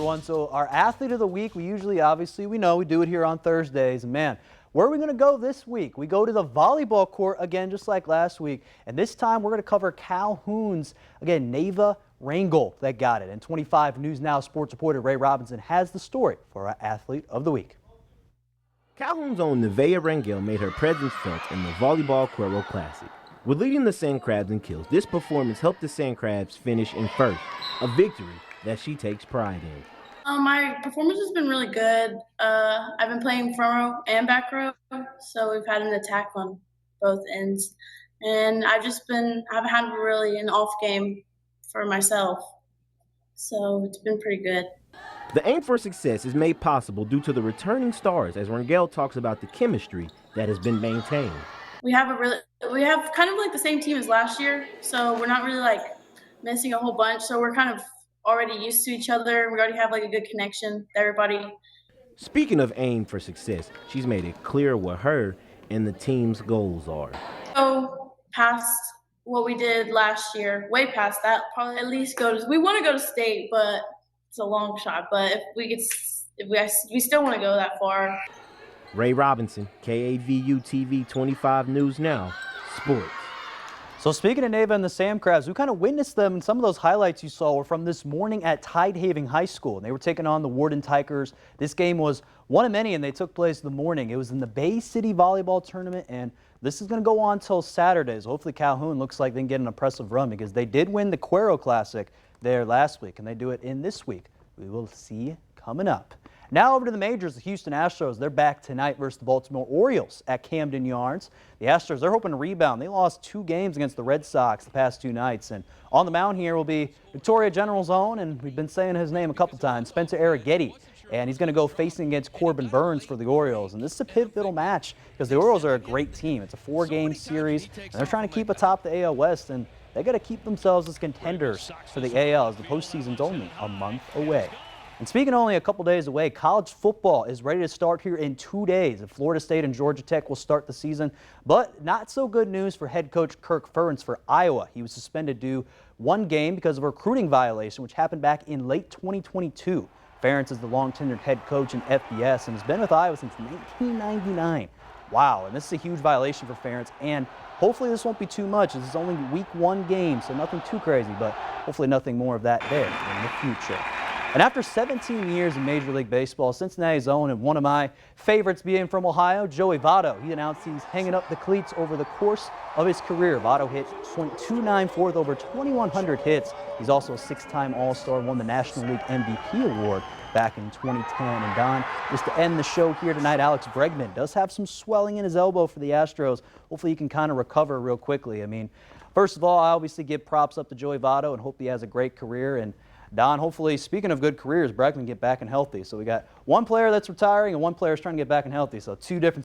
everyone. So our athlete of the week, we usually, obviously, we do it here on Thursdays. And man, where are we going to go this week? We go to the volleyball court again, just like last week. And this time we're going to cover Calhoun's, again, Neva Rangel that got it. And 25 News Now sports reporter Ray Robinson has the story for our athlete of the week. Calhoun's own Nevaeh Rangel made her presence felt in the Volleyball Quero Classic. With leading the Sand Crabs in kills, this performance helped the Sand Crabs finish in first, a victory that she takes pride in. My performance has been really good. I've been playing front row and back row, so we've had an attack on both ends. And I've had really an off game for myself, so it's been pretty good. The aim for success is made possible due to the returning stars, as Rangel talks about the chemistry that has been maintained. We have kind of like the same team as last year, so we're not really like missing a whole bunch. So we're kind of already used to each other. We already have like a good connection with everybody. Speaking of aim for success, she's made it clear what her and the team's goals are. Go past what we did last year, way past that. Probably at least we want to go to state, but it's a long shot. But we still want to go that far. Ray Robinson, KAVU TV 25 News Now, Sports. So speaking of Neva and the Sand Crabs, we kind of witnessed them, and some of those highlights you saw were from this morning at Tidehaven High School. And they were taking on the Warden Tigers. This game was one of many, and they took place in the morning. It was in the Bay City Volleyball Tournament, and this is going to go on till Saturday. So hopefully Calhoun looks like they can get an impressive run, because they did win the Quero Classic there last week, and they do it in this week. We will see coming up. Now over to the majors, the Houston Astros. They're back tonight versus the Baltimore Orioles at Camden Yards. The Astros, they're hoping to rebound. They lost 2 games against the Red Sox the past 2 nights. And on the mound here will be Victoria General's own, and we've been saying his name a couple times, Spencer Arrighetti. And he's going to go facing against Corbin Burns for the Orioles. And this is a pivotal match because the Orioles are a great team. It's a 4-game series, and they're trying to keep atop the AL West. And they got to keep themselves as contenders for the AL as the postseason's only a month away. And speaking only a couple days away, college football is ready to start here in 2 days. And Florida State and Georgia Tech will start the season. But not so good news for head coach Kirk Ferentz for Iowa. He was suspended due 1 game because of a recruiting violation, which happened back in late 2022. Ferentz is the long-tenured head coach in FBS and has been with Iowa since 1999. Wow, and this is a huge violation for Ferentz. And hopefully this won't be too much. This is only week 1 game, so nothing too crazy, but hopefully nothing more of that there in the future. And after 17 years in Major League Baseball, Cincinnati's own, and one of my favorites being from Ohio, Joey Votto, he announced he's hanging up the cleats over the course of his career. Votto hit .294 with over 2,100 hits. He's also a 6-time All-Star, won the National League MVP award back in 2010. And Don, just to end the show here tonight, Alex Bregman does have some swelling in his elbow for the Astros. Hopefully he can kind of recover real quickly. I mean, first of all, I obviously give props up to Joey Votto and hope he has a great career. And Don, hopefully, speaking of good careers, Bregman get back and healthy. So we got one player that's retiring and one player is trying to get back and healthy. So 2 different